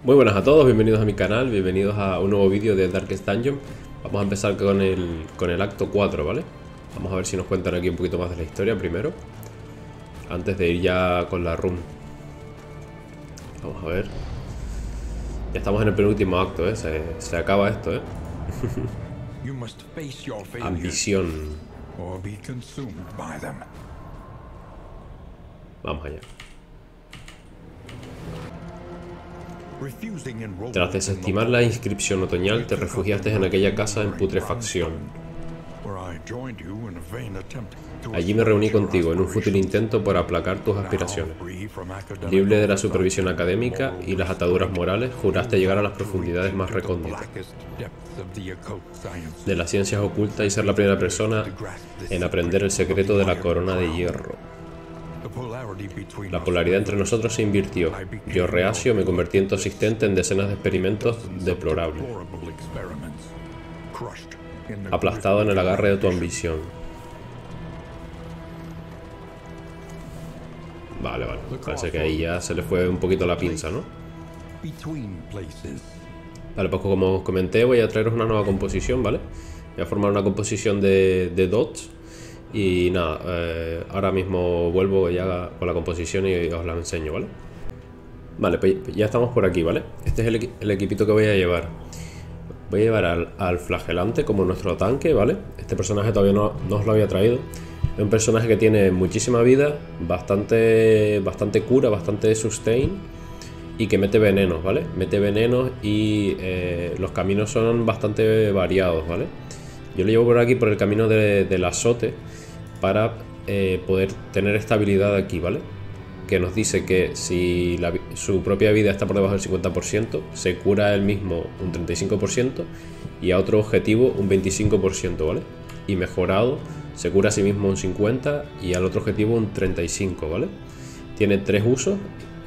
Muy buenas a todos, bienvenidos a mi canal, bienvenidos a un nuevo vídeo de Darkest Dungeon. Vamos a empezar con el acto 4, ¿vale? Vamos a ver si nos cuentan aquí un poquito más de la historia primero, antes de ir ya con la run. Vamos a ver. Ya estamos en el penúltimo acto, ¿eh? Se acaba esto, ¿eh? Ambición. Vamos allá. Tras desestimar la inscripción otoñal, te refugiaste en aquella casa en putrefacción. Allí me reuní contigo en un fútil intento por aplacar tus aspiraciones. Libre de la supervisión académica y las ataduras morales, juraste llegar a las profundidades más recónditas de las ciencias ocultas y ser la primera persona en aprender el secreto de la corona de hierro. La polaridad entre nosotros se invirtió. Yo, reacio, me convertí en tu asistente en decenas de experimentos deplorables, aplastado en el agarre de tu ambición. Vale. Parece que ahí ya se le fue un poquito la pinza, ¿no? Vale, pues como os comenté, voy a traeros una nueva composición, ¿vale? Voy a formar una composición de dots. Y nada, ahora mismo vuelvo ya con la composición y os la enseño, ¿vale? Vale, pues ya estamos por aquí, ¿vale? Este es el equipito que voy a llevar. Voy a llevar al flagelante como nuestro tanque, ¿vale? Este personaje todavía no os lo había traído. Es un personaje que tiene muchísima vida, bastante cura, bastante sustain y que mete venenos, ¿vale? Mete venenos y los caminos son bastante variados, ¿vale? Yo lo llevo por aquí por el camino del azote para poder tener estabilidad aquí, ¿vale? Que nos dice que si su propia vida está por debajo del 50%, se cura él mismo un 35% y a otro objetivo un 25%, ¿vale? Y mejorado, se cura a sí mismo un 50% y al otro objetivo un 35%, ¿vale? Tiene 3 usos,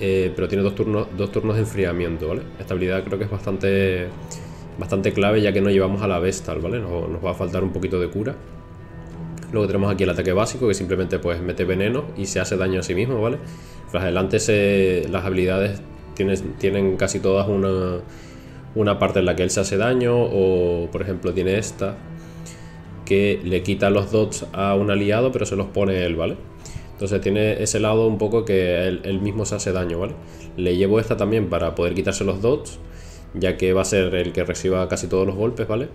pero tiene dos turnos de enfriamiento, ¿vale? Esta habilidad creo que es bastante clave, ya que no llevamos a la Vestal, ¿vale? Nos va a faltar un poquito de cura. Luego tenemos aquí el ataque básico, que simplemente pues mete veneno y se hace daño a sí mismo, ¿vale? Flagelante, las habilidades tienen casi todas una parte en la que él se hace daño, o por ejemplo tiene esta que le quita los dots a un aliado pero se los pone él, ¿vale? Entonces tiene ese lado un poco que él mismo se hace daño, ¿vale? Le llevo esta también para poder quitarse los dots, ya que va a ser el que reciba casi todos los golpes, ¿vale?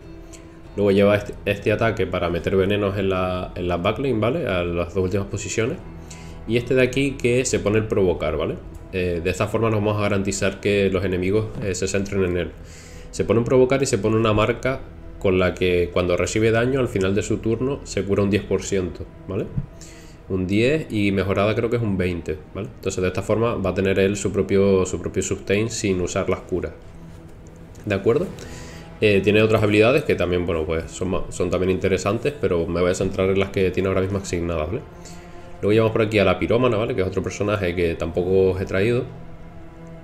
Luego lleva este ataque para meter venenos en la backlane, ¿vale? A las dos últimas posiciones. Y este de aquí que se pone el provocar, ¿vale? De esta forma nos vamos a garantizar que los enemigos se centren en él. Se pone un provocar y se pone una marca con la que cuando recibe daño al final de su turno se cura un 10%, ¿vale? Un 10 y mejorada creo que es un 20, ¿vale? Entonces de esta forma va a tener él su propio sustain sin usar las curas. ¿De acuerdo? Tiene otras habilidades que también, bueno, pues son también interesantes, pero me voy a centrar en las que tiene ahora mismo asignadas, ¿vale? Luego llevamos por aquí a la pirómana, ¿vale? Que es otro personaje que tampoco os he traído.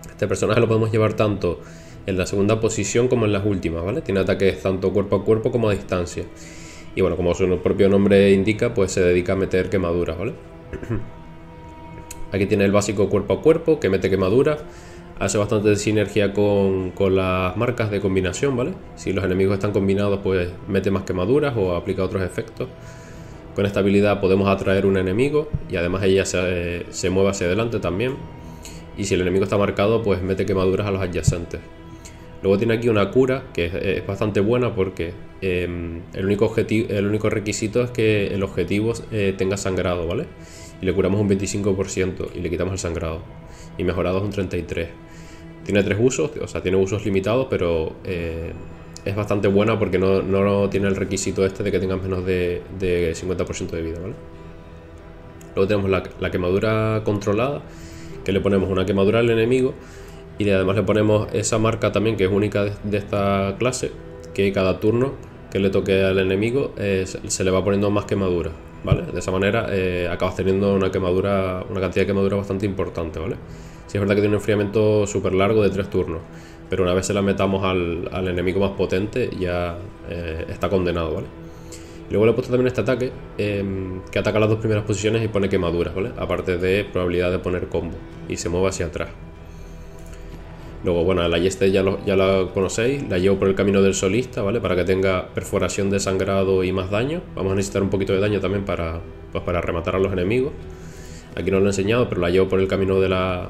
Este personaje lo podemos llevar tanto en la segunda posición como en las últimas, ¿vale? Tiene ataques tanto cuerpo a cuerpo como a distancia. Y bueno, como su propio nombre indica, pues se dedica a meter quemaduras, ¿vale? Aquí tiene el básico cuerpo a cuerpo, que mete quemaduras. Hace bastante sinergia con las marcas de combinación, ¿vale? Si los enemigos están combinados, pues mete más quemaduras o aplica otros efectos. Con esta habilidad podemos atraer un enemigo y además ella se mueve hacia adelante también. Y si el enemigo está marcado, pues mete quemaduras a los adyacentes. Luego tiene aquí una cura que es bastante buena porque el único requisito es que el objetivo tenga sangrado, ¿vale? Y le curamos un 25% y le quitamos el sangrado. Y mejorado es un 33%. Tiene 3 usos, o sea, tiene usos limitados, pero es bastante buena porque no tiene el requisito este de que tengas menos de 50% de vida, ¿vale? Luego tenemos la quemadura controlada, que le ponemos una quemadura al enemigo y además le ponemos esa marca también que es única de esta clase, que cada turno que le toque al enemigo se le va poniendo más quemadura, ¿vale? De esa manera acabas teniendo una cantidad de quemadura bastante importante, ¿vale? Sí, es verdad que tiene un enfriamiento súper largo de 3 turnos, pero una vez se la metamos al enemigo más potente ya está condenado, ¿vale? Luego le he puesto también este ataque que ataca las dos primeras posiciones y pone quemaduras, ¿vale? Aparte de probabilidad de poner combo y se mueve hacia atrás. Luego, bueno, la Yeste ya la conocéis, la llevo por el camino del solista, ¿vale? Para que tenga perforación de sangrado y más daño. Vamos a necesitar un poquito de daño también para rematar a los enemigos. Aquí no lo he enseñado, pero la llevo por el camino de la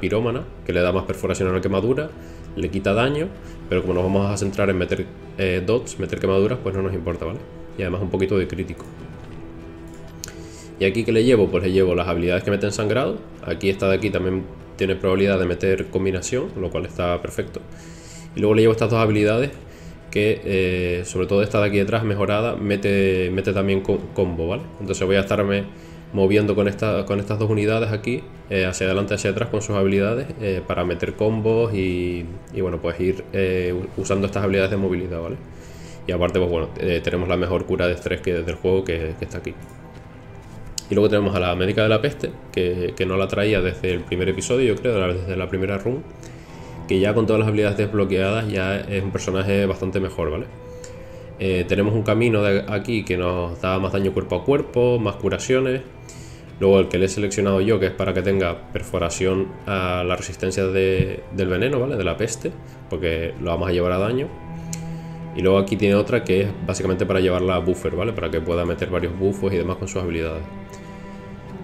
pirómana, que le da más perforación a la quemadura, le quita daño, pero como nos vamos a centrar en meter dots, meter quemaduras, pues no nos importa, ¿vale? Y además un poquito de crítico. Y aquí que le llevo, pues le llevo las habilidades que meten sangrado. Aquí esta de aquí también tiene probabilidad de meter combinación, lo cual está perfecto. Y luego le llevo estas dos habilidades que, sobre todo esta de aquí detrás, mejorada, mete también combo, ¿vale? Entonces voy a estarme moviendo con estas dos unidades aquí, hacia adelante, hacia atrás con sus habilidades, para meter combos y bueno, pues ir usando estas habilidades de movilidad, ¿vale? Y aparte, pues bueno, tenemos la mejor cura de estrés del juego que está aquí. Y luego tenemos a la médica de la peste, que no la traía desde el primer episodio, yo creo, desde la primera run, que ya con todas las habilidades desbloqueadas ya es un personaje bastante mejor, ¿vale? Tenemos un camino de aquí que nos da más daño cuerpo a cuerpo, más curaciones. Luego el que le he seleccionado yo, que es para que tenga perforación a la resistencia del veneno, ¿vale? De la peste, porque lo vamos a llevar a daño. Y luego aquí tiene otra que es básicamente para llevarla a buffer, ¿vale? Para que pueda meter varios buffos y demás con sus habilidades.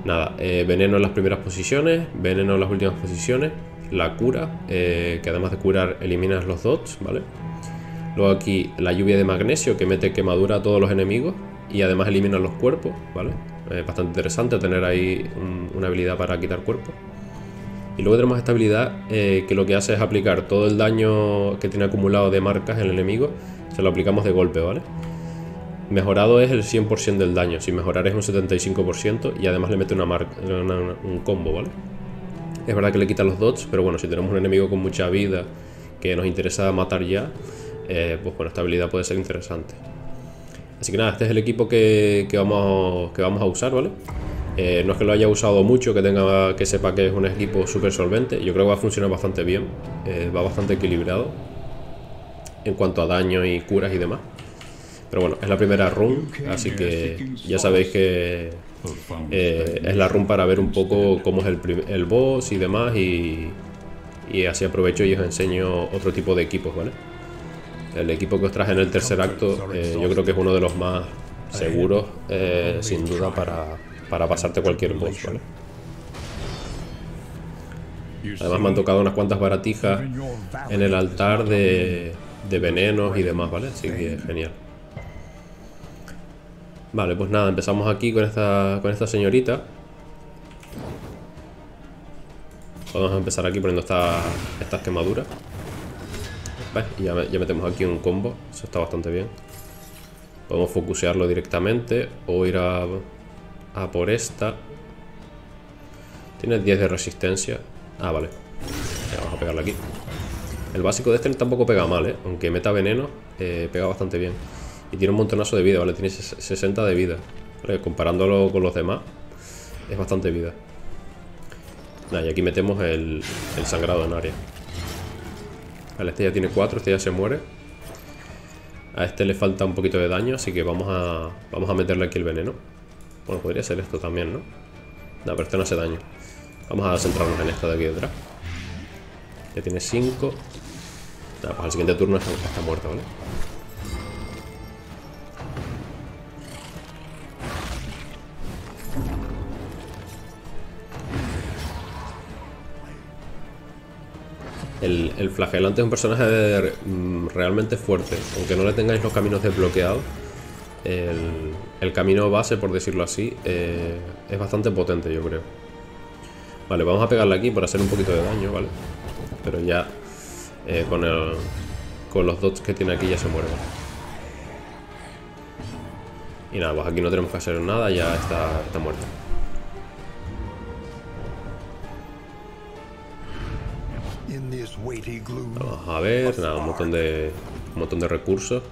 Nada, veneno en las primeras posiciones, veneno en las últimas posiciones, la cura, que además de curar eliminas los dots, ¿vale? Luego aquí la lluvia de magnesio, que mete quemadura a todos los enemigos y además elimina los cuerpos, ¿vale? Bastante interesante tener ahí una habilidad para quitar cuerpos. Y luego tenemos esta habilidad que lo que hace es aplicar todo el daño que tiene acumulado de marcas en el enemigo, se lo aplicamos de golpe, ¿vale? Mejorado es el 100% del daño, sin mejorar es un 75% y además le mete un combo, ¿vale? Es verdad que le quita los dots, pero bueno, si tenemos un enemigo con mucha vida que nos interesa matar ya, pues bueno, esta habilidad puede ser interesante. Así que nada, este es el equipo que vamos a usar, ¿vale? No es que lo haya usado mucho, que sepa que es un equipo súper solvente. Yo creo que va a funcionar bastante bien, va bastante equilibrado en cuanto a daño y curas y demás. Pero bueno, es la primera run, así que ya sabéis que es la run para ver un poco cómo es el boss y demás, y así aprovecho y os enseño otro tipo de equipos, ¿vale? El equipo que os traje en el tercer acto, yo creo que es uno de los más seguros, sin duda, para pasarte cualquier boss, ¿vale? Además me han tocado unas cuantas baratijas en el altar de venenos y demás, ¿vale? Así que genial. Vale, pues nada, empezamos aquí con esta señorita. Vamos a empezar aquí poniendo estas quemaduras. ¿Ves? Y ya metemos aquí un combo. Eso está bastante bien. Podemos focusearlo directamente o ir a por esta. Tiene 10 de resistencia. Ah, vale. Ya, vamos a pegarle aquí. El básico de este tampoco pega mal, ¿eh? Aunque meta veneno, pega bastante bien. Y tiene un montonazo de vida, ¿vale? Tiene 60 de vida, ¿vale? Comparándolo con los demás, es bastante vida. Nada, y aquí metemos el sangrado en área. Vale, este ya tiene 4, este ya se muere. A este le falta un poquito de daño, así que vamos a meterle aquí el veneno. Bueno, podría ser esto también, ¿no? No, pero este no hace daño. Vamos a centrarnos en esta de aquí detrás. Ya tiene 5. Nada, pues al siguiente turno está muerta, ¿vale? El flagelante es un personaje realmente fuerte. Aunque no le tengáis los caminos desbloqueados, el camino base, por decirlo así, es bastante potente, yo creo. Vale, vamos a pegarle aquí por hacer un poquito de daño, ¿vale? Pero ya con los dots que tiene aquí ya se muere, ¿vale? Y nada, pues aquí no tenemos que hacer nada, ya está muerto. Vamos a ver, nada, un montón de recursos.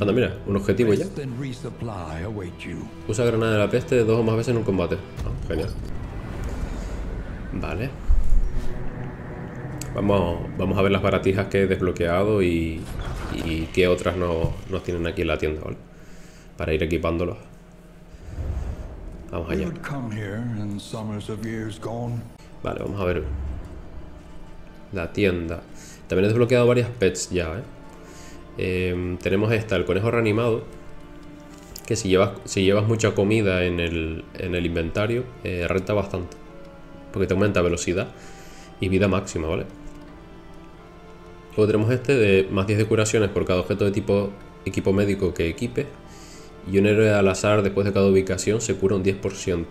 Anda, mira, un objetivo ya. Usa granada de la peste 2 o más veces en un combate. Ah, genial. Vale. Vamos a ver las baratijas que he desbloqueado y qué otras nos tienen aquí en la tienda, ¿vale? Para ir equipándolos. Vamos allá. Vale, vamos a ver. La tienda. También he desbloqueado varias pets ya, tenemos esta, el conejo reanimado. Que si llevas mucha comida en el inventario, renta bastante. Porque te aumenta velocidad y vida máxima, ¿vale? Luego tenemos este de más 10 de curaciones por cada objeto de tipo equipo médico que equipe. Y un héroe al azar después de cada ubicación se cura un 10%.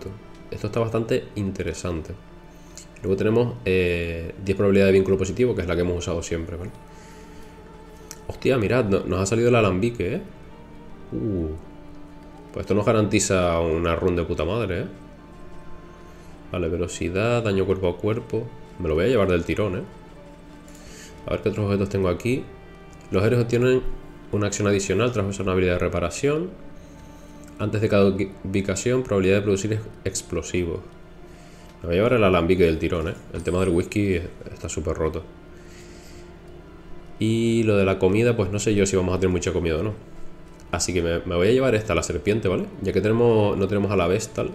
Esto está bastante interesante. Luego tenemos 10 probabilidad de vínculo positivo, que es la que hemos usado siempre, ¿vale? Hostia, mirad, nos ha salido el alambique, Pues esto nos garantiza una run de puta madre, Vale, velocidad, daño cuerpo a cuerpo. Me lo voy a llevar del tirón, A ver qué otros objetos tengo aquí. Los héroes obtienen una acción adicional tras usar una habilidad de reparación. Antes de cada ubicación, probabilidad de producir explosivos. Me voy a llevar el alambique del tirón, El tema del whisky está súper roto. Y lo de la comida, pues no sé yo si vamos a tener mucha comida o no. Así que me voy a llevar esta, la serpiente, ¿vale? Ya que no tenemos a la Vestal.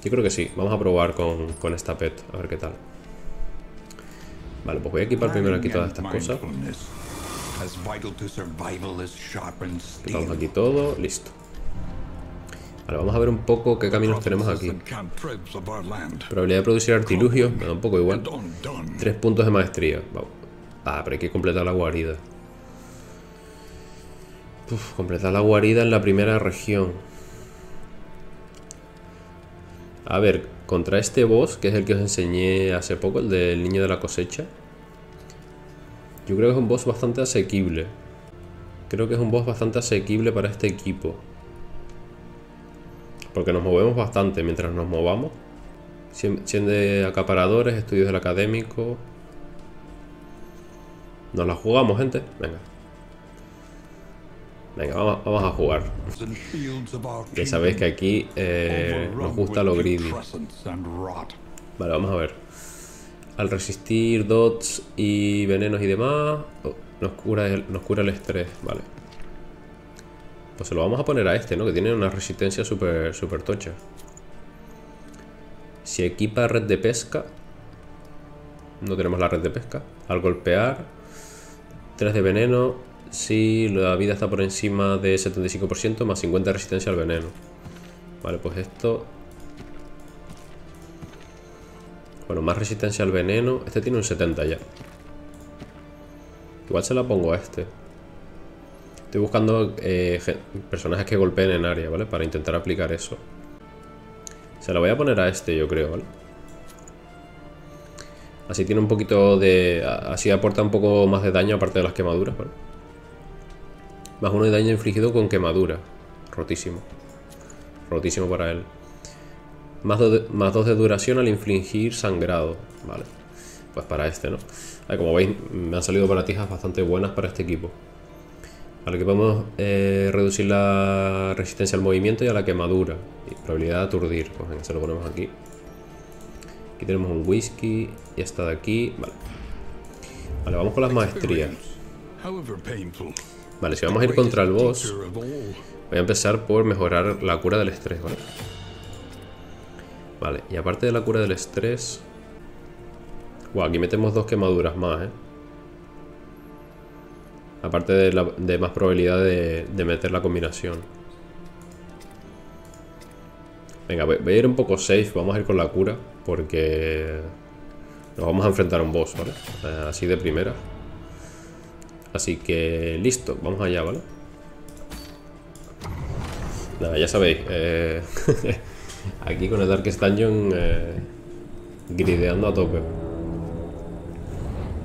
Yo creo que sí. Vamos a probar con esta pet, a ver qué tal. Vale, pues voy a equipar primero aquí todas estas cosas. Quitamos aquí todo, listo. Vale, vamos a ver un poco qué caminos tenemos aquí. Probabilidad de producir artilugios, me da un poco igual. 3 puntos de maestría. Vamos. Pero hay que completar la guarida. Completar la guarida en la primera región. A ver, contra este boss, que es el que os enseñé hace poco, el del niño de la cosecha. Yo creo que es un boss bastante asequible. Creo que es un boss bastante asequible para este equipo. Porque nos movemos bastante mientras nos movamos. 100 de acaparadores, estudios del académico. Nos la jugamos, gente. Venga, vamos a jugar. Ya sabéis que aquí nos gusta lo greedy. Vale, vamos a ver. Al resistir dots y venenos y demás, nos cura el estrés. Vale. Pues se lo vamos a poner a este, ¿no? Que tiene una resistencia súper tocha. Si equipa red de pesca. No tenemos la red de pesca. Al golpear, 3 de veneno. Si la vida está por encima de 75%, más 50 de resistencia al veneno. Vale, pues esto. Bueno, más resistencia al veneno. Este tiene un 70 ya. Igual se la pongo a este. Estoy buscando personajes que golpeen en área, ¿vale? Para intentar aplicar eso. Se la voy a poner a este, yo creo, ¿vale? Así tiene un poquito de... Así aporta un poco más de daño aparte de las quemaduras, ¿vale? Más 1 de daño infligido con quemadura. Rotísimo. Rotísimo para él. Más 2 de duración al infligir sangrado. Vale. Pues para este, ¿no? Como veis, me han salido baratijas bastante buenas para este equipo. Vale, que podemos reducir la resistencia al movimiento y a la quemadura. Y probabilidad de aturdir. Pues venga, se lo ponemos aquí. Aquí tenemos un whisky. Y esta de aquí. Vale. Vale, vamos con las maestrías. Vale, si vamos a ir contra el boss, voy a empezar por mejorar la cura del estrés, ¿vale? Vale, y aparte de la cura del estrés... aquí metemos 2 quemaduras más, Aparte de más probabilidad de meter la combinación. Venga, voy a ir un poco safe, vamos a ir con la cura, porque nos vamos a enfrentar a un boss, ¿vale? Así de primera. Así que listo, vamos allá, ¿vale? Nada, ya sabéis. Aquí con el Darkest Dungeon grideando a tope.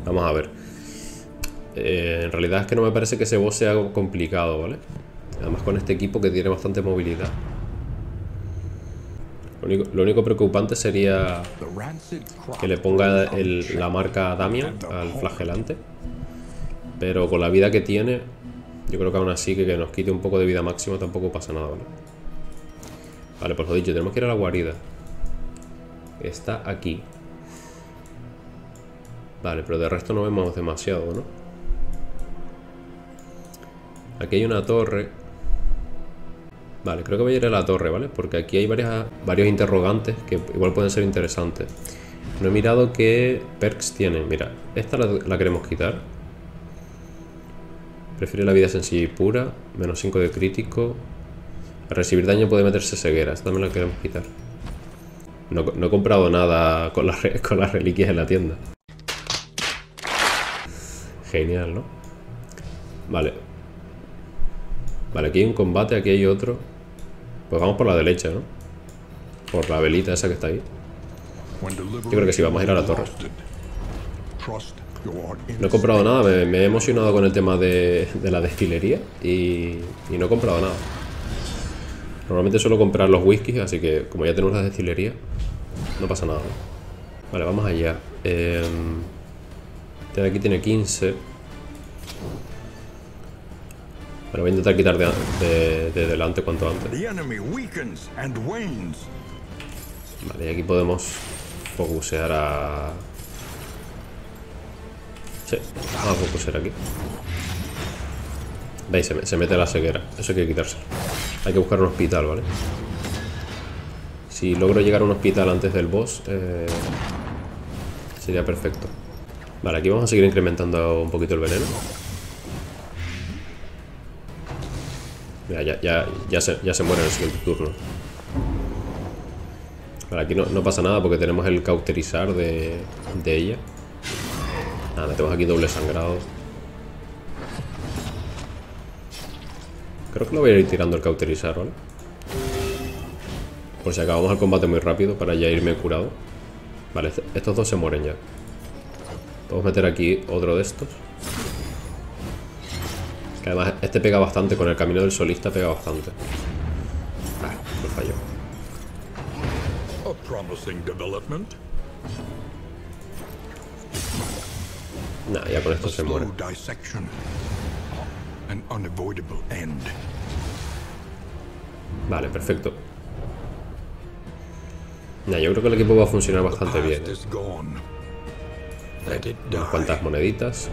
Vamos a ver. En realidad es que no me parece que ese boss sea algo complicado, ¿vale? Además con este equipo que tiene bastante movilidad. Lo único preocupante sería que le ponga la marca Damian al flagelante. Pero con la vida que tiene, yo creo que aún así que nos quite un poco de vida máxima tampoco pasa nada, ¿vale? Vale, pues lo dicho, tenemos que ir a la guarida. Está aquí. Vale, pero de resto no vemos demasiado, ¿no? Aquí hay una torre. Vale, creo que voy a ir a la torre, ¿vale? Porque aquí hay varios interrogantes que igual pueden ser interesantes. No he mirado qué perks tienen. Mira, esta la queremos quitar. Prefiere la vida sencilla y pura. Menos 5 de crítico. Al recibir daño puede meterse ceguera. Esta también la queremos quitar. No he comprado nada con las reliquias en la tienda. Genial, ¿no? Vale. Vale, aquí hay un combate, aquí hay otro. Pues vamos por la derecha, ¿no? Por la velita esa que está ahí. Yo creo que sí, vamos a ir a la torre. No he comprado nada, me he emocionado con el tema de la destilería y no he comprado nada. Normalmente suelo comprar los whiskies, así que como ya tenemos la destilería, no pasa nada, ¿no? Vale, vamos allá. Este de aquí tiene 15. Pero voy a intentar quitar de delante cuanto antes. Vale, y aquí podemos focusear a... Sí, vamos a focusear aquí. Veis, se mete la ceguera. Eso hay que quitárselo. Hay que buscar un hospital, ¿vale? Si logro llegar a un hospital antes del boss, sería perfecto. Vale, aquí vamos a seguir incrementando un poquito el veneno. Mira, ya se muere en el siguiente turno. Vale, aquí no pasa nada porque tenemos el cauterizar de ella. Nada, metemos aquí doble sangrado. Creo que lo voy a ir tirando el cauterizar, ¿vale? Por si acabamos el combate muy rápido para ya irme curado. Vale, estos dos se mueren ya. Podemos meter aquí otro de estos. Que además este pega bastante, con el camino del solista pega bastante. Ah, me falló. Nah, ya con esto se muere. Vale, perfecto. Nah, yo creo que el equipo va a funcionar bastante bien. Unas cuantas moneditas.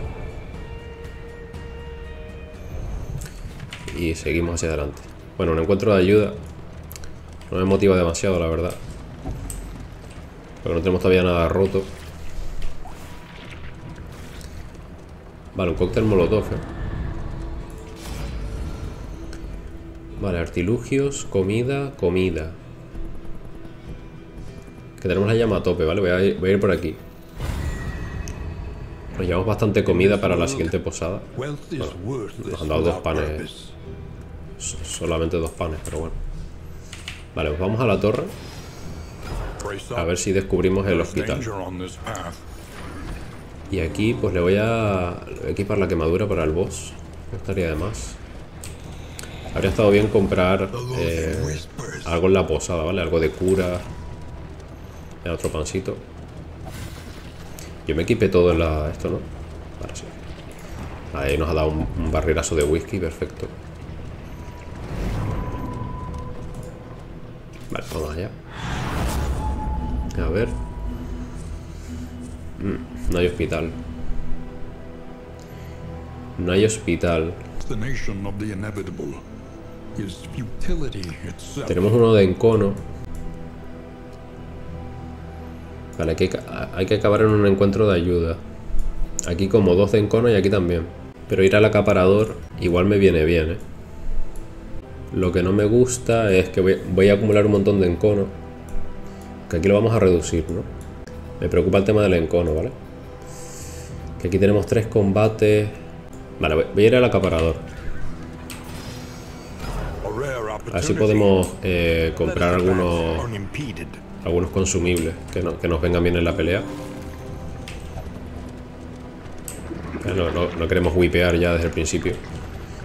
Y seguimos hacia adelante. Bueno, un encuentro de ayuda no me motiva demasiado, la verdad, porque no tenemos todavía nada roto. Vale, un cóctel molotov, Vale, artilugios, comida. Que tenemos la llama a tope, ¿vale? Voy a ir por aquí. Nos llevamos bastante comida para la siguiente posada. Bueno, nos han dado 2 panes. Solamente 2 panes, pero bueno. Vale, pues vamos a la torre. A ver si descubrimos el hospital. Y aquí pues le voy a equipar la quemadura para el boss. No estaría de más. Habría estado bien comprar algo en la posada, ¿vale? Algo de cura. Otro pancito. Yo me equipé todo en esto, ¿no? Ahora sí. Ahí nos ha dado un barrerazo de whisky, perfecto. Vale, vamos allá. A ver. No hay hospital. No hay hospital. Tenemos uno de encono. Vale, hay que acabar en un encuentro de ayuda. Aquí como 2 de encono y aquí también. Pero ir al acaparador igual me viene bien, Lo que no me gusta es que voy a acumular un montón de encono. Que aquí lo vamos a reducir, ¿no? Me preocupa el tema del encono, ¿vale? Que aquí tenemos 3 combates. Vale, voy a ir al acaparador. A ver si podemos comprar algunos consumibles que nos vengan bien en la pelea. No queremos wipear ya desde el principio.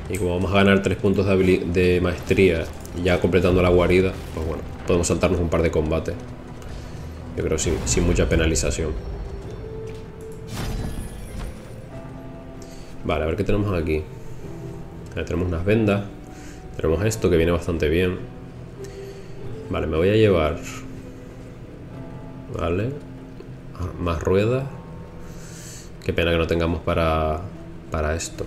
Y como vamos a ganar 3 puntos de maestría ya completando la guarida, pues bueno, podemos saltarnos un par de combates. Yo creo sin mucha penalización. Vale, a ver qué tenemos aquí. Tenemos unas vendas. Tenemos esto que viene bastante bien. Vale, me voy a llevar... Vale. Más ruedas. Qué pena que no tengamos para esto.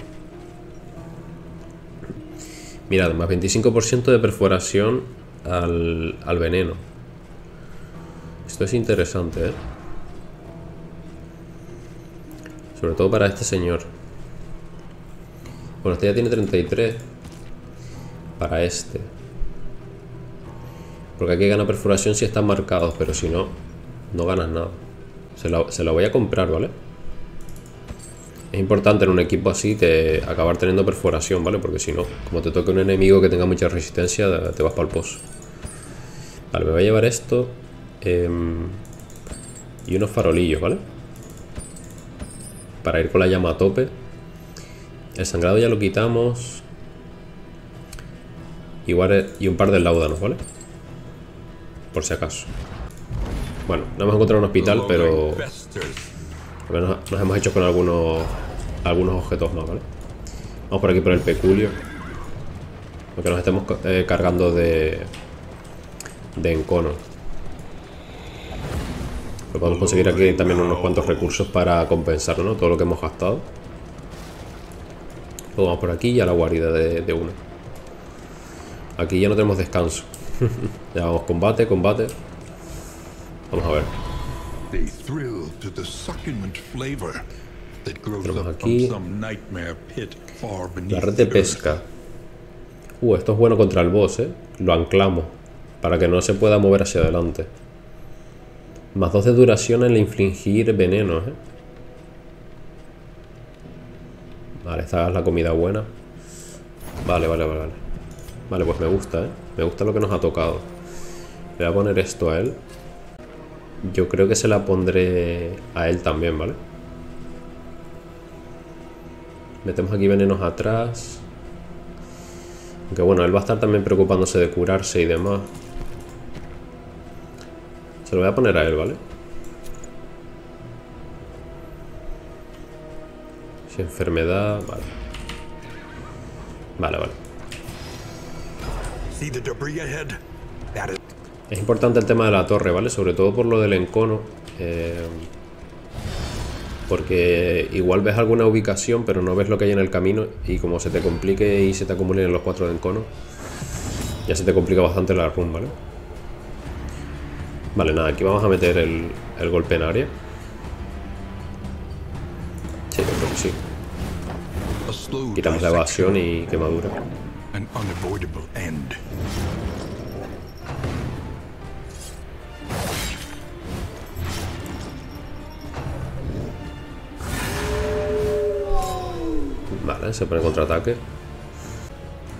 Mirad, más 25% de perforación al veneno. Esto es interesante, ¿eh? Sobre todo para este señor. Bueno, este ya tiene 33. Para este. Porque aquí gana perforación si están marcados, pero si no, no ganas nada. Se la voy a comprar, ¿vale? Es importante en un equipo así acabar teniendo perforación, ¿vale? Porque si no, como te toque un enemigo que tenga mucha resistencia, te vas para el pozo. Vale, me voy a llevar esto. Y unos farolillos, ¿vale? Para ir con la llama a tope. El sangrado ya lo quitamos. Igual, y un par de láudanos, ¿vale? Por si acaso. Bueno, no hemos encontrado un hospital, pero al menos nos hemos hecho con algunos objetos más, ¿vale? Vamos por aquí por el peculio. Aunque nos estemos cargando de encono. Pero podemos conseguir aquí también unos cuantos recursos para compensar, ¿no? Todo lo que hemos gastado. Luego vamos por aquí y a la guarida de una. Aquí ya no tenemos descanso. Ya vamos, combate, combate. Vamos a ver. Tenemos aquí la red de pesca. Esto es bueno contra el boss, ¿eh? Lo anclamos para que no se pueda mover hacia adelante. Más 2 de duración en el infligir venenos, ¿eh? Vale, esta es la comida buena. Vale. Vale, pues me gusta, ¿eh? Me gusta lo que nos ha tocado. Le voy a poner esto a él. Yo creo que se la pondré a él también, ¿vale? Metemos aquí venenos atrás. Aunque bueno, él va a estar también preocupándose de curarse y demás. Se lo voy a poner a él, ¿vale? Si enfermedad... Vale. Vale. Es importante el tema de la torre, ¿vale? Sobre todo por lo del encono. Porque igual ves alguna ubicación, pero no ves lo que hay en el camino. Y como se te complique y se te acumulen los 4 de encono, ya se te complica bastante la run, ¿vale? Vale, nada, aquí vamos a meter el golpe en área. Sí, yo creo que sí. Quitamos la evasión y quemadura. Vale, se pone contraataque.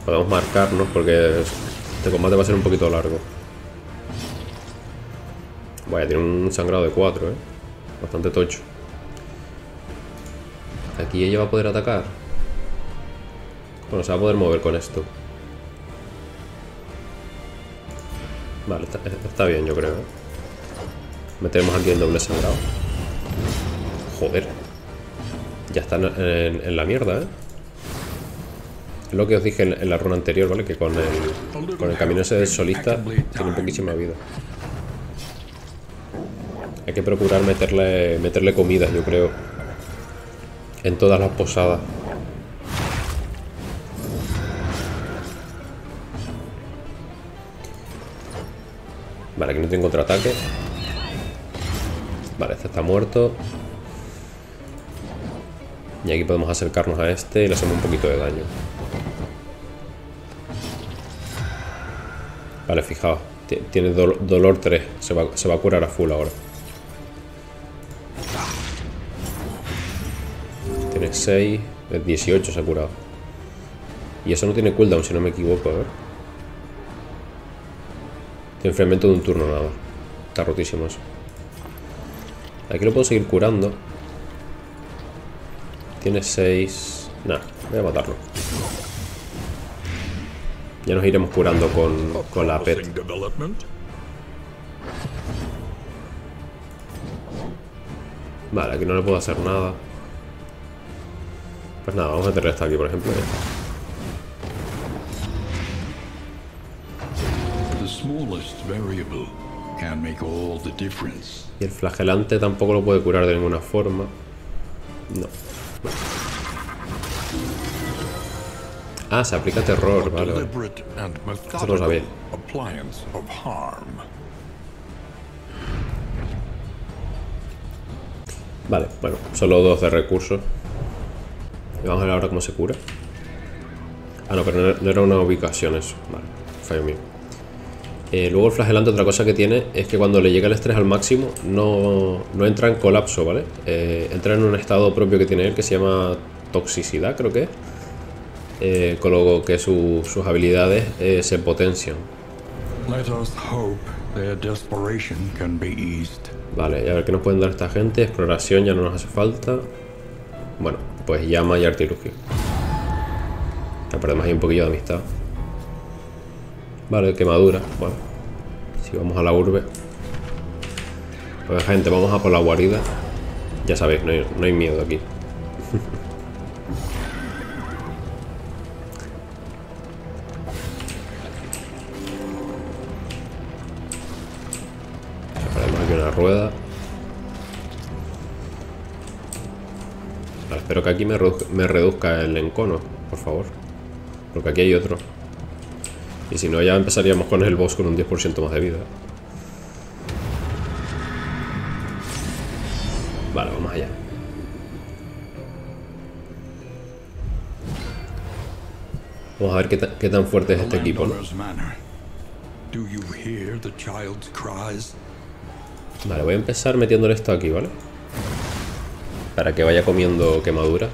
Podemos marcarnos porque este combate va a ser un poquito largo. Vaya, tiene un sangrado de 4, ¿eh? Bastante tocho. Aquí ella va a poder atacar. Bueno, se va a poder mover con esto. Vale, está bien, yo creo, ¿eh? Metemos aquí el doble sangrado. Joder. Ya está en la mierda, ¿eh? Es lo que os dije en la runa anterior, ¿vale? Que con el camino ese de solista tiene poquísima vida. Hay que procurar meterle comida, yo creo, en todas las posadas. Vale, aquí no tengo contraataque. Vale, este está muerto. Y aquí podemos acercarnos a este y le hacemos un poquito de daño. Vale, fijaos. Tiene dolor 3. Se va a curar a full ahora. Tiene 6. 18 se ha curado. Y eso no tiene cooldown, si no me equivoco, a ver. Tiene enfriamiento de un turno nada más. Está rotísimo eso. Aquí lo puedo seguir curando. Tiene 6. Nah, voy a matarlo. Ya nos iremos curando con la pet. Vale, aquí no le puedo hacer nada. Pues nada, vamos a meterle esta aquí, por ejemplo. Y el flagelante tampoco lo puede curar de ninguna forma. No. Ah, se aplica terror, vale, vale. Eso lo sabía. Vale, bueno, solo 2 de recursos. Y vamos a ver ahora cómo se cura. Ah, no, pero no era una ubicación eso. Vale, fallo mío. Luego el flagelante, otra cosa que tiene es que cuando le llega el estrés al máximo no entra en colapso, ¿vale? Entra en un estado propio que tiene él que se llama toxicidad, creo que es. Con lo que sus habilidades se potencian. Vale, y a ver qué nos pueden dar esta gente. Exploración ya no nos hace falta. Bueno, pues llama y artilugio. Ya perdemos ahí un poquillo de amistad. Vale, quemadura. Bueno, si vamos a la urbe. Pues gente, vamos a por la guarida. Ya sabéis, no hay miedo aquí. Ponemos aquí una rueda. Vale, espero que aquí me reduzca el encono, por favor. Porque aquí hay otro. Y si no, ya empezaríamos con el boss con un 10% más de vida. Vale, vamos allá. Vamos a ver qué tan fuerte es este equipo, ¿no? Vale, voy a empezar metiéndole esto aquí, ¿vale? Para que vaya comiendo quemadura.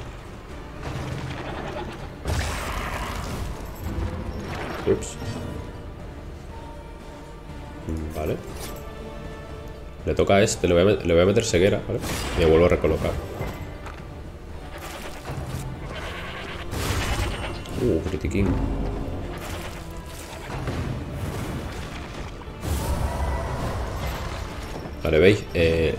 Ups. Vale. Le toca a este, le voy a meter ceguera, ¿vale? Y me vuelvo a recolocar. Critiquín. Vale, ¿veis?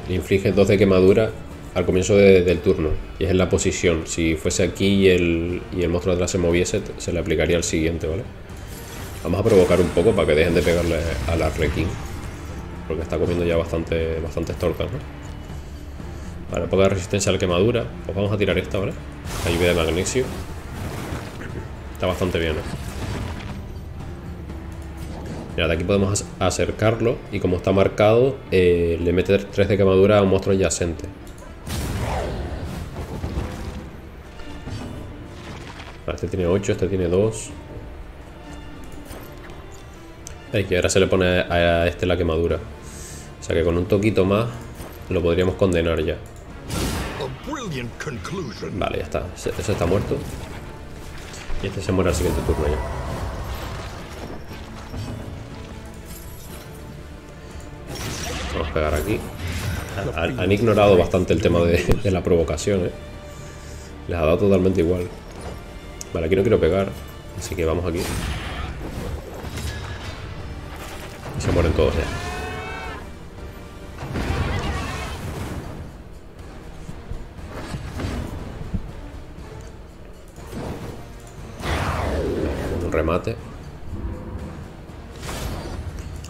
Inflige 2 de quemadura al comienzo del turno. Y es en la posición. Si fuese aquí y el monstruo atrás se moviese, se le aplicaría al siguiente, ¿vale? Vamos a provocar un poco para que dejen de pegarle al Arlequín. Porque está comiendo ya bastantes tortas, ¿no? Vale, poca resistencia a la quemadura. Pues vamos a tirar esta, ¿vale? La lluvia de magnesio. Está bastante bien, ¿no? Mira, de aquí podemos acercarlo. Y como está marcado, le mete 3 de quemadura a un monstruo adyacente. Vale, este tiene 8, este tiene 2. Y ahora se le pone a este la quemadura. O sea que con un toquito más lo podríamos condenar ya. Vale, ya está. Ese está muerto. Y este se muere al siguiente turno ya. Vamos a pegar aquí. Han ignorado bastante el tema de la provocación, ¿eh? Les ha dado totalmente igual. Vale, aquí no quiero pegar. Así que vamos aquí. Y se mueren todos ya. Un remate.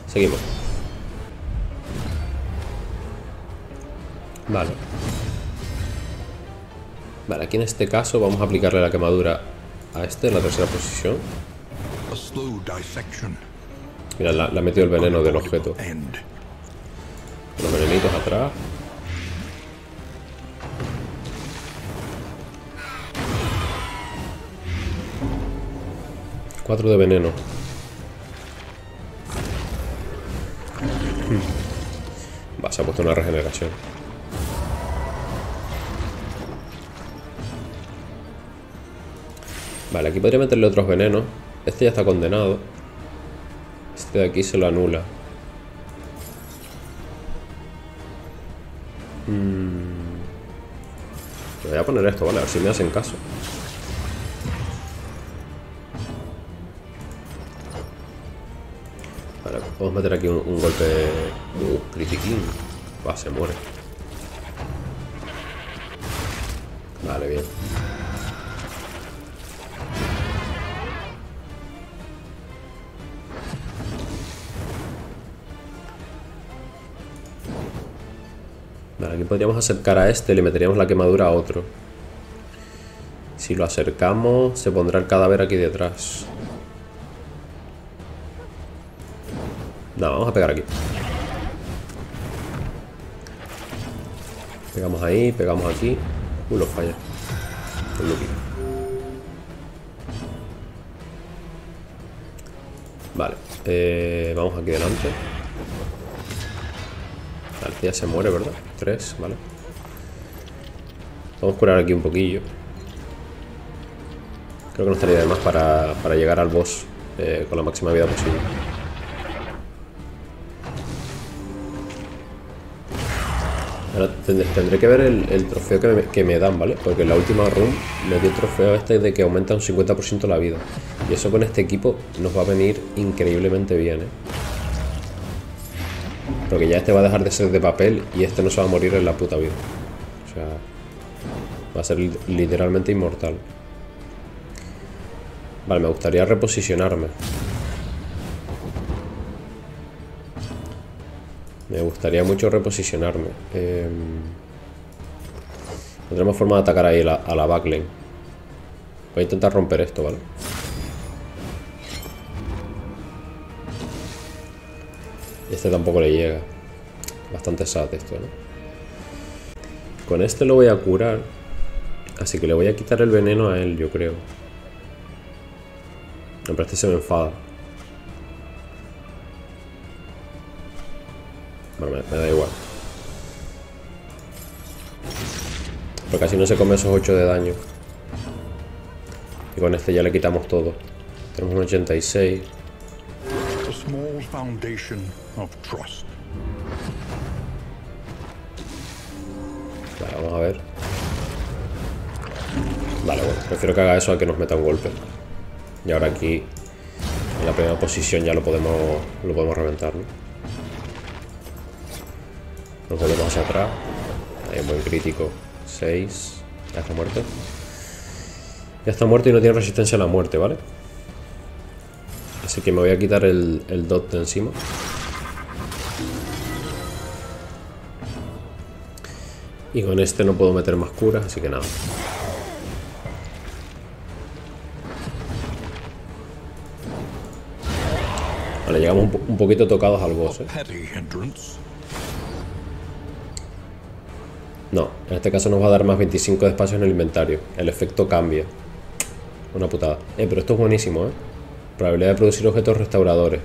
Seguimos. Vale. Vale, aquí en este caso vamos a aplicarle la quemadura a este en la tercera posición. Mira, le ha metido el veneno del objeto. Los venenitos atrás. Cuatro de veneno. Va, se ha puesto una regeneración. Vale, aquí podría meterle otros venenos. Este ya está condenado. Este de aquí se lo anula. Voy a poner esto, vale, a ver si me hacen caso. Vale, vamos a meter aquí un golpe. Critiquín. Va, se muere. Vale, bien. Vale, aquí podríamos acercar a este y le meteríamos la quemadura a otro. Si lo acercamos, se pondrá el cadáver aquí detrás. No, vamos a pegar aquí. Pegamos ahí, pegamos aquí. Lo falla. El Lucky. Vale, vamos aquí delante. Vale, ya se muere, ¿verdad? 3, vale. Vamos a curar aquí un poquillo. Creo que no estaría de más para llegar al boss con la máxima vida posible. Ahora tendré que ver el trofeo que me dan, ¿vale? Porque en la última run me dio el trofeo este de que aumenta un 50% la vida. Y eso con este equipo nos va a venir increíblemente bien, ¿eh? Porque ya este va a dejar de ser de papel y este no se va a morir en la puta vida. O sea, va a ser literalmente inmortal. Vale, me gustaría reposicionarme. Me gustaría mucho reposicionarme. No tenemos forma de atacar ahí a la backlane. Voy a intentar romper esto, ¿vale? Este tampoco le llega. Bastante sad esto, ¿no? Con este lo voy a curar. Así que le voy a quitar el veneno a él, yo creo. No, pero este se me enfada. Bueno, me da igual. Porque así no se come esos 8 de daño. Y con este ya le quitamos todo. Tenemos un 86. Vale, vamos a ver. Vale, bueno, prefiero que haga eso a que nos meta un golpe. Y ahora aquí, en la primera posición, ya lo podemos reventar, ¿no? Nos volvemos hacia atrás. Hay un buen crítico. 6. Ya está muerto. Ya está muerto y no tiene resistencia a la muerte, ¿vale? Así que me voy a quitar el dot de encima. Y con este no puedo meter más curas, así que nada. Vale, llegamos un poquito tocados al boss, ¿eh? No, en este caso nos va a dar más 25 de espacio en el inventario. El efecto cambia. Una putada. Pero esto es buenísimo, ¿eh? Probabilidad de producir objetos restauradores.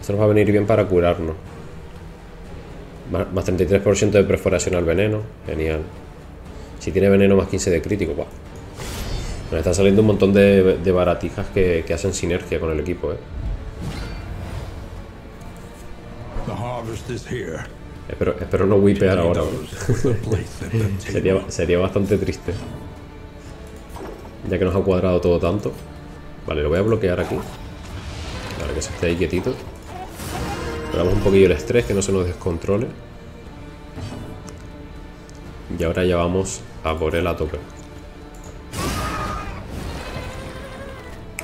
Esto nos va a venir bien para curarnos. Más 33% de perforación al veneno. Genial. Si tiene veneno, más 15 de crítico. ¡Guau! Nos están saliendo un montón de baratijas que hacen sinergia con el equipo, ¿eh? Espero no wipear ahora, ¿no? sería bastante triste. Ya que nos ha cuadrado todo tanto. Vale, lo voy a bloquear aquí. Para que se esté ahí quietito. Esperamos un poquillo el estrés, que no se nos descontrole. Y ahora ya vamos a por él a tope.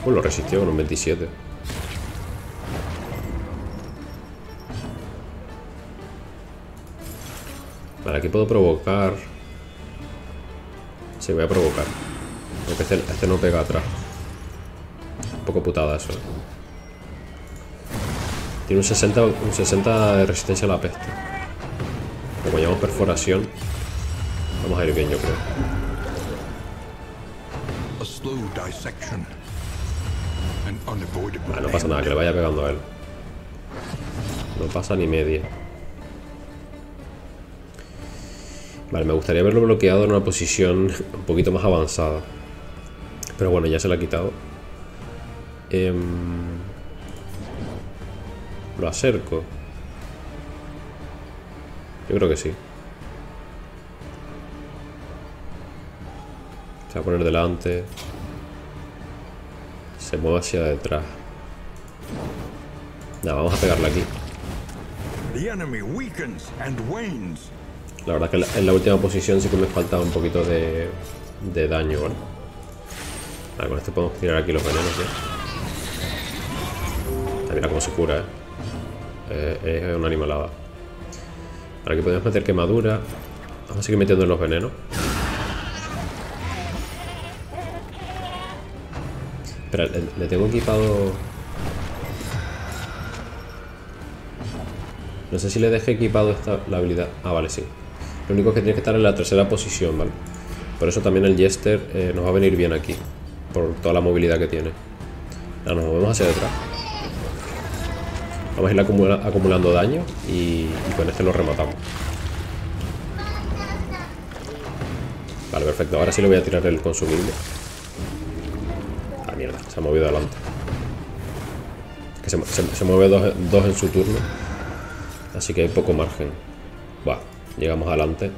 Lo resistió con un 27. Vale, aquí puedo provocar. Sí, voy a provocar. Porque este no pega atrás. Un poco putada eso. Tiene un 60 de resistencia a la peste. Como llamamos perforación, vamos a ir bien, yo creo. Vale, no pasa nada, que le vaya pegando a él. No pasa ni media. Vale, me gustaría haberlo bloqueado en una posición un poquito más avanzada. Pero bueno, ya se la ha quitado. Lo acerco. Yo creo que sí. Se va a poner delante. Se mueve hacia detrás. Nada, vamos a pegarle aquí. La verdad que en la última posición sí que me faltaba un poquito de daño, ¿vale? Vale, con esto podemos tirar aquí los venenos, ¿eh? Mira cómo se cura, es una animalada. Ahora aquí podemos meter quemadura. Vamos a seguir metiendo en los venenos. Espera, le tengo equipado... No sé si le dejé equipado la habilidad. Ah, vale, sí. Lo único es que tiene que estar en la tercera posición, ¿vale? Por eso también el Jester nos va a venir bien aquí. Por toda la movilidad que tiene. Ahora nos movemos hacia detrás. Vamos a ir acumulando daño y con este lo rematamos. Vale, perfecto. Ahora sí le voy a tirar el consumible. Ah, mierda. Se ha movido adelante. Que se mueve dos en su turno. Así que hay poco margen. Va, llegamos adelante.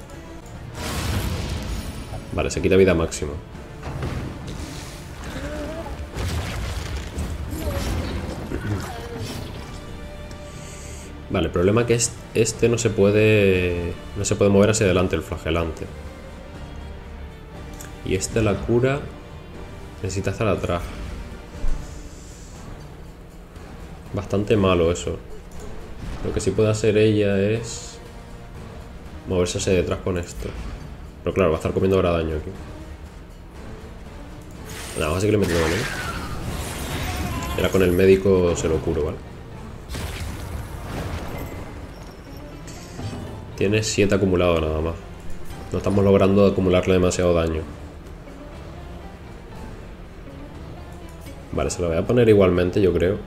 Vale, se quita vida máxima. Vale, el problema es que este no se puede mover hacia adelante, el flagelante. Y este la cura necesita estar atrás. Bastante malo eso. Lo que sí puede hacer ella es moverse hacia detrás con esto. Pero claro, va a estar comiendo ahora daño aquí. Nada, vamos a seguirle metiendo daño. Era con el médico se lo curo, ¿vale? Tiene 7 acumulados nada más. No estamos logrando acumularle demasiado daño. Vale, se lo voy a poner igualmente, yo creo.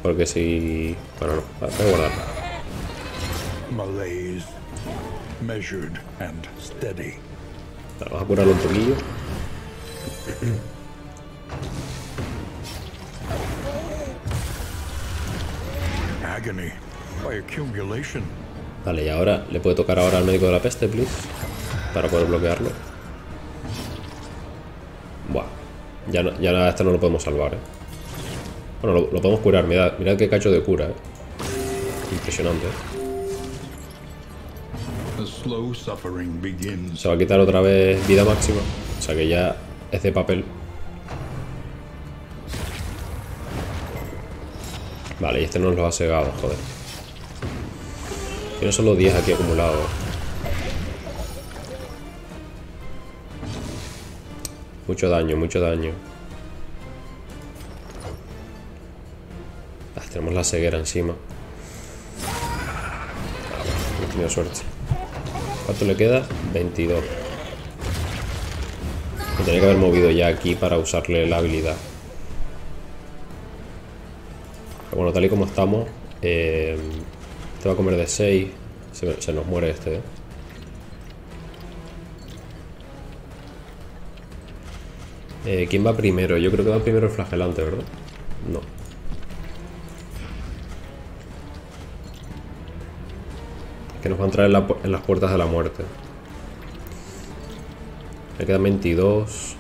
Porque si... Bueno, no, voy a guardarlo. Malaise, measured and steady. Vale, vamos a curarlo un poquillo. Agony by accumulation. Vale, y ahora le puede tocar ahora al médico de la peste, please. Para poder bloquearlo. Buah. Ya a este no lo podemos salvar, Bueno, lo podemos curar. Mirad qué cacho de cura, Impresionante, The slow suffering begins. Se va a quitar otra vez vida máxima. O sea que ya es de papel. Vale, y este nos lo ha cegado, joder. Tiene solo 10 aquí acumulados. Mucho daño, mucho daño. Tenemos la ceguera encima. No he tenido suerte. ¿Cuánto le queda? 22. Me tenía que haber movido ya aquí para usarle la habilidad. Pero bueno, tal y como estamos, este va a comer de 6. Se nos muere este, ¿Quién va primero? Yo creo que va primero el flagelante, ¿verdad? No. Que nos va a entrar en las puertas de la muerte. Me quedan 22.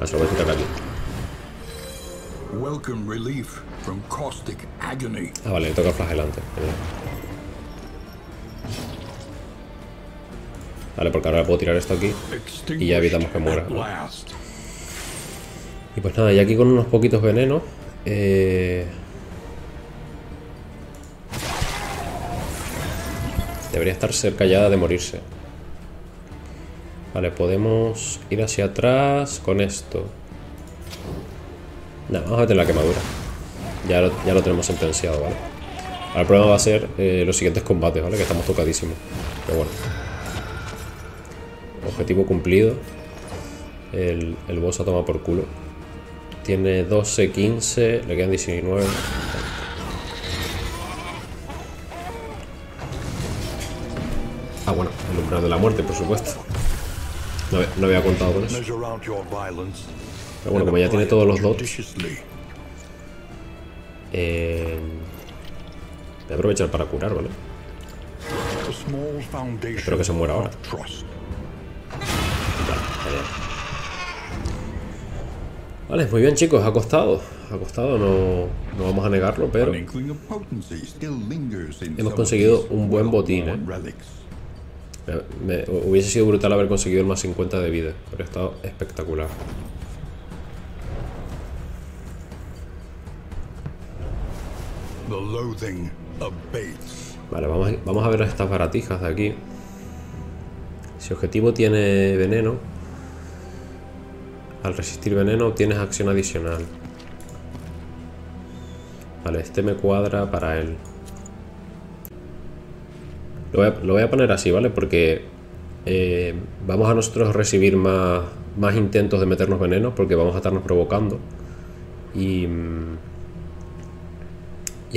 Se lo voy a quitar aquí. Welcome relief from caustic agony. Ah, vale, le toca el flagelante. Vale, porque ahora puedo tirar esto aquí y ya evitamos que muera, ¿no? Y pues nada, y aquí con unos poquitos venenos debería estar cerca ya de morirse. Vale, podemos ir hacia atrás con esto. Nada, vamos a meter la quemadura. Ya lo tenemos sentenciado, ¿vale? Ahora el problema va a ser los siguientes combates, ¿vale? Que estamos tocadísimos. Pero bueno. Objetivo cumplido. El boss ha tomado por culo. Tiene 12, 15, le quedan 19. Ah, bueno, el umbral de la muerte, por supuesto. No había contado con eso. Pero bueno, como ya tiene todos los dots, voy a aprovechar para curar, ¿vale? Espero que se muera ahora. Vale, muy bien, chicos, ha costado, no vamos a negarlo, pero hemos conseguido un buen botín, hubiese sido brutal haber conseguido el más 50 de vida, pero ha estado espectacular. Vale, vamos a ver estas baratijas de aquí. Si objetivo tiene veneno, al resistir veneno obtienes acción adicional. Vale, este me cuadra para él. Lo voy a poner así, ¿vale? Porque vamos a nosotros recibir más intentos de meternos veneno, porque vamos a estarnos provocando. Y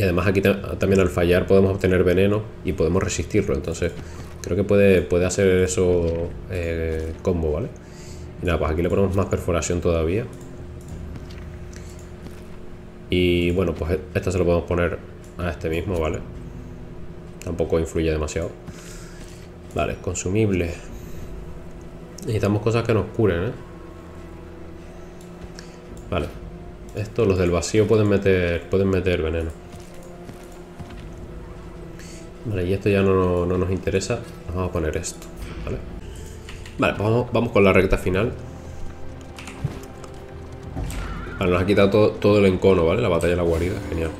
además aquí también al fallar podemos obtener veneno y podemos resistirlo. Entonces creo que puede hacer eso combo, ¿vale? Y nada, pues aquí le ponemos más perforación todavía. Y bueno, pues esto se lo podemos poner a este mismo, ¿vale? Tampoco influye demasiado. Vale, consumibles. Necesitamos cosas que nos curen, ¿eh? Vale. Estos, los del vacío, pueden meter veneno. Vale, y esto ya no nos interesa. Nos vamos a poner esto, ¿vale? Vale, pues vamos con la recta final. Vale, nos ha quitado todo el encono, ¿vale? La batalla de la guarida, genial.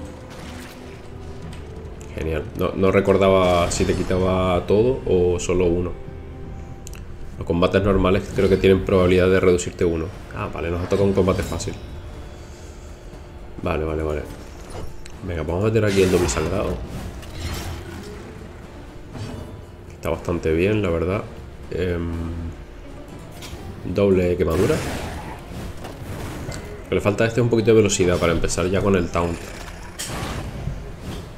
Genial. No recordaba si te quitaba todo o solo uno. Los combates normales creo que tienen probabilidad de reducirte uno. Ah, vale, nos ha tocado un combate fácil. Vale. Venga, vamos a meter aquí el doble sangrado. Está bastante bien, la verdad. Doble quemadura. Lo que le falta a este es un poquito de velocidad para empezar ya con el taunt.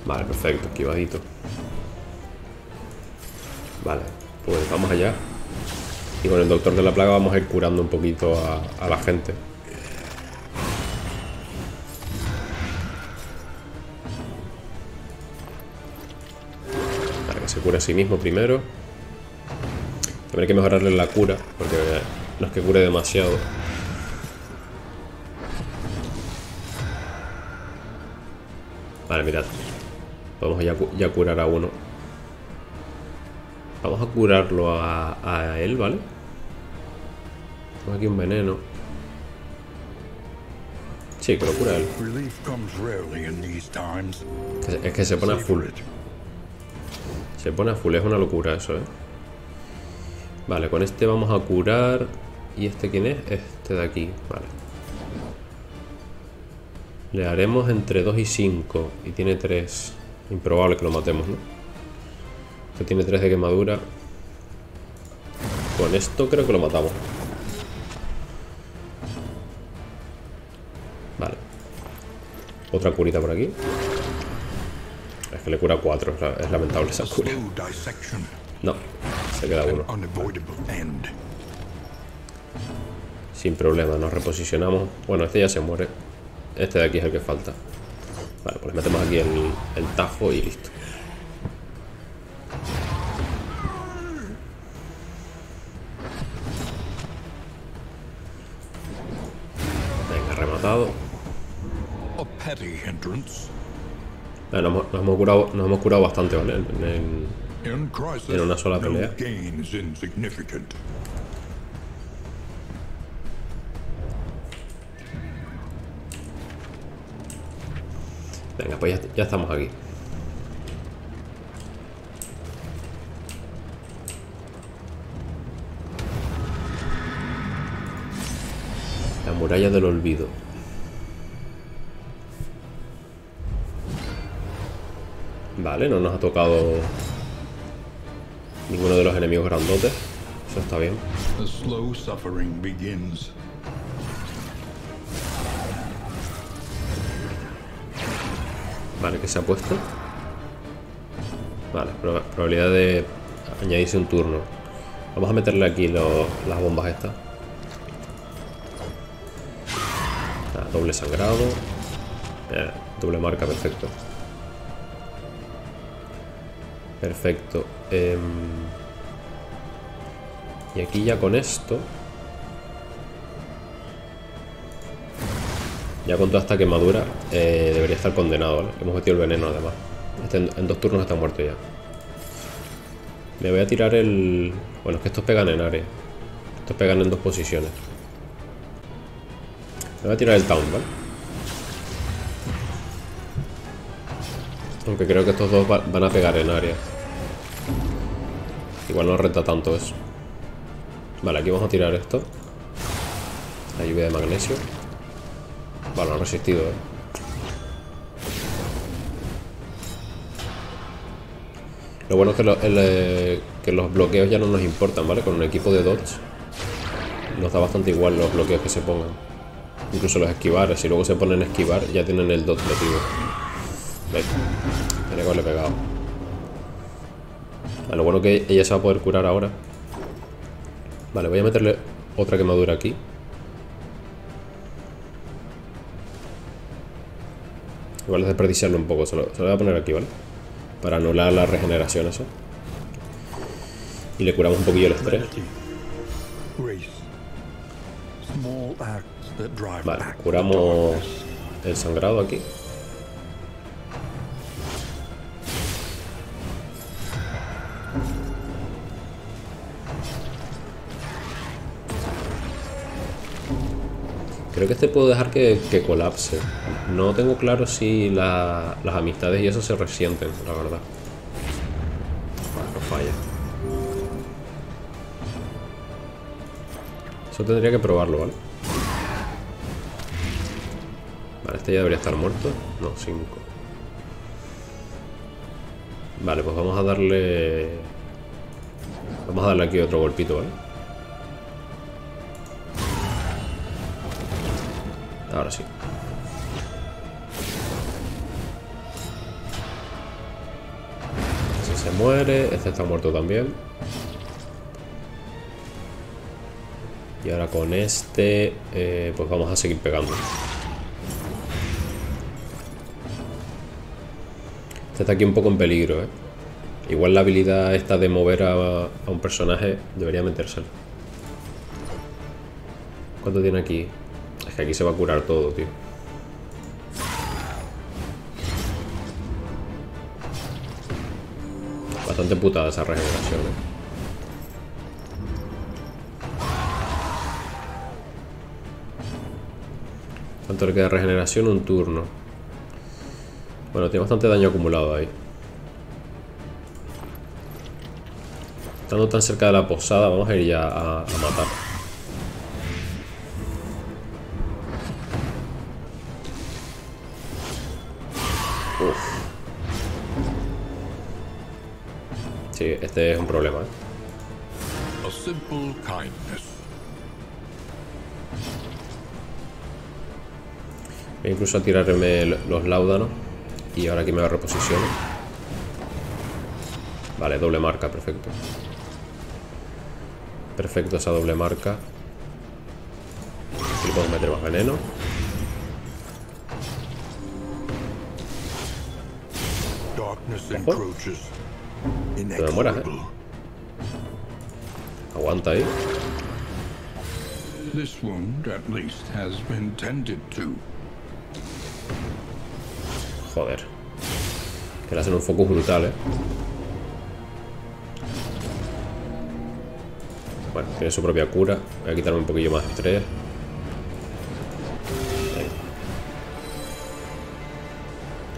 Vale, perfecto, esquivadito. Vale, pues vamos allá. Y con el doctor de la plaga vamos a ir curando un poquito a la gente. Para que se cure a sí mismo primero. También hay que mejorarle la cura, porque no es que cure demasiado. Vale, mirad. Vamos ya a curar a uno. Vamos a curarlo a él, ¿vale? Tengo aquí un veneno. Sí, que lo cura a él. Es que se pone a full. Se pone a full, es una locura eso, ¿eh? Vale, con este vamos a curar. ¿Y este quién es? Este de aquí, vale. Le haremos entre 2 y 5. Y tiene 3. Improbable que lo matemos, ¿no? Este tiene 3 de quemadura. Con esto creo que lo matamos. Vale. Otra curita por aquí. Es que le cura 4. Es lamentable esa cura. No, se queda uno. Sin problema, nos reposicionamos. Bueno, este ya se muere. Este de aquí es el que falta. Vale, pues le metemos aquí el tajo y listo. Venga, rematado. Vale, nos hemos curado bastante, ¿vale? En una sola pelea. Venga, pues ya estamos aquí. La muralla del olvido. Vale, no nos ha tocado ninguno de los enemigos grandotes. Eso está bien. Vale, ¿qué se ha puesto? Vale, probabilidad de añadirse un turno. Vamos a meterle aquí las bombas estas. Doble sangrado. Doble marca, perfecto. Perfecto. Y aquí ya con esto, ya con toda esta quemadura, debería estar condenado, ¿vale? Hemos metido el veneno además. Este en 2 turnos está muerto ya. Me voy a tirar el... Bueno, es que estos pegan en área. Estos pegan en 2 posiciones. Me voy a tirar el taunt, ¿vale? Aunque creo que estos dos van a pegar en área. Igual no renta tanto eso. Vale, aquí vamos a tirar esto. La lluvia de magnesio. Vale, no ha resistido, Lo bueno es que los bloqueos ya no nos importan, ¿vale? Con un equipo de dodge nos da bastante igual los bloqueos que se pongan. Incluso los esquivar. Si luego se ponen a esquivar, ya tienen el dodge metido. ¿Veis? Tenía que haberle pegado. Lo bueno que ella se va a poder curar ahora. Vale, voy a meterle otra quemadura aquí. Igual es desperdiciarlo un poco. Se lo voy a poner aquí, ¿vale? Para anular la regeneración esa. Y le curamos un poquillo el estrés. Vale, curamos el sangrado aquí. Creo que este puedo dejar que colapse. No tengo claro si las amistades y eso se resienten, la verdad. Vale, no falla. Eso tendría que probarlo, ¿vale? Vale, este ya debería estar muerto. No, 5. Vale, pues vamos a darle... Vamos a darle aquí otro golpito, ¿vale? Ahora sí. Ese se muere. Este está muerto también. Y ahora con este pues vamos a seguir pegando. Este está aquí un poco en peligro, Igual la habilidad esta de mover a un personaje debería metérselo. ¿Cuánto tiene aquí? Es que aquí se va a curar todo, tío. Bastante putada esa regeneración, ¿Cuánto le queda de regeneración? Un turno. Bueno, tiene bastante daño acumulado ahí. Estando tan cerca de la posada, vamos a ir ya a matar. Sí, este es un problema, A simple kindness. Voy incluso a tirarme los láudanos. Y ahora aquí me va a reposicionar. Vale, doble marca, perfecto. Perfecto esa doble marca. Aquí le podemos meter más veneno. No te me mueras, Aguanta ahí. This wound at least has been tended to. Joder. Que le hacen un focus brutal, Bueno, tiene su propia cura. Voy a quitarme un poquillo más de estrés.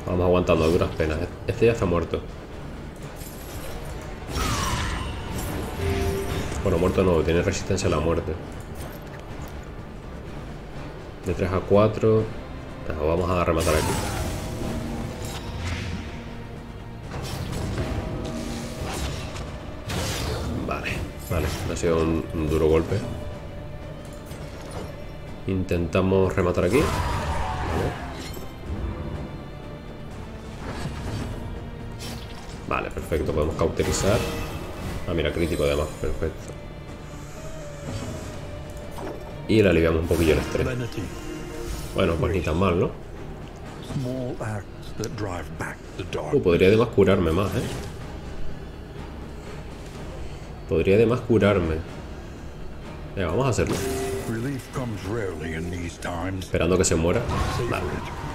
Vamos aguantando a duras penas. Este ya está muerto. Bueno, muerto no, tiene resistencia a la muerte. De 3 a 4. Vamos a rematar aquí. Vale, ha sido un duro golpe. Intentamos rematar aquí. Vale, perfecto, podemos cauterizar. Ah, mira, crítico además, perfecto. Y le aliviamos un poquillo el estrés. Bueno, pues ni tan mal, ¿no? Podría además curarme más, Podría además curarme. Venga, vamos a hacerlo. Esperando que se muera. Vale,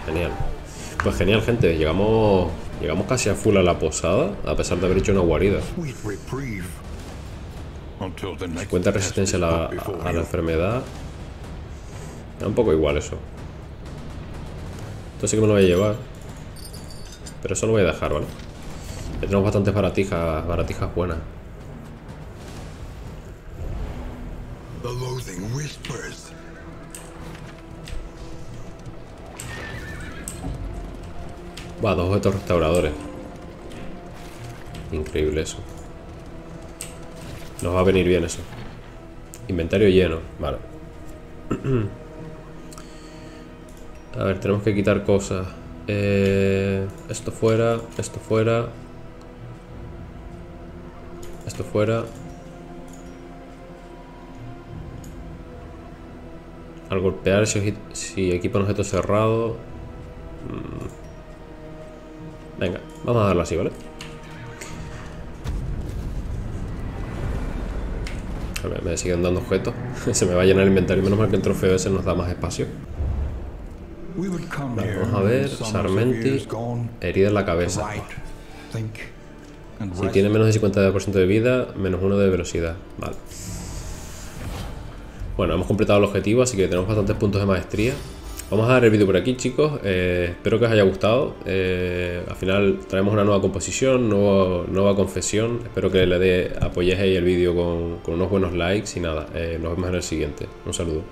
genial. Pues genial, gente. Llegamos casi a full a la posada, a pesar de haber hecho una guarida. 50 resistencia a la enfermedad. Da un poco igual eso. Esto sí que me lo voy a llevar. Pero eso lo voy a dejar, ¿vale? Ya tenemos bastantes baratijas buenas. The loathing whispers. Va, 2 objetos restauradores. Increíble eso. Nos va a venir bien eso. Inventario lleno, vale. A ver, tenemos que quitar cosas. Esto fuera, esto fuera. Esto fuera. Al golpear, si equipa un objeto cerrado. Venga, vamos a darlo así, ¿vale? A ver, me siguen dando objetos. Se me va a llenar el inventario. Menos mal que el trofeo ese nos da más espacio. Vale, vamos a ver. Sarmenti. Herida en la cabeza. Si tiene menos de 50% de vida, menos 1 de velocidad. Vale. Bueno, hemos completado el objetivo, así que tenemos bastantes puntos de maestría. Vamos a dar el vídeo por aquí, chicos. Espero que os haya gustado. Al final traemos una nueva composición, nueva confesión. Espero que apoyéis ahí el vídeo con unos buenos likes. Y nada, nos vemos en el siguiente. Un saludo.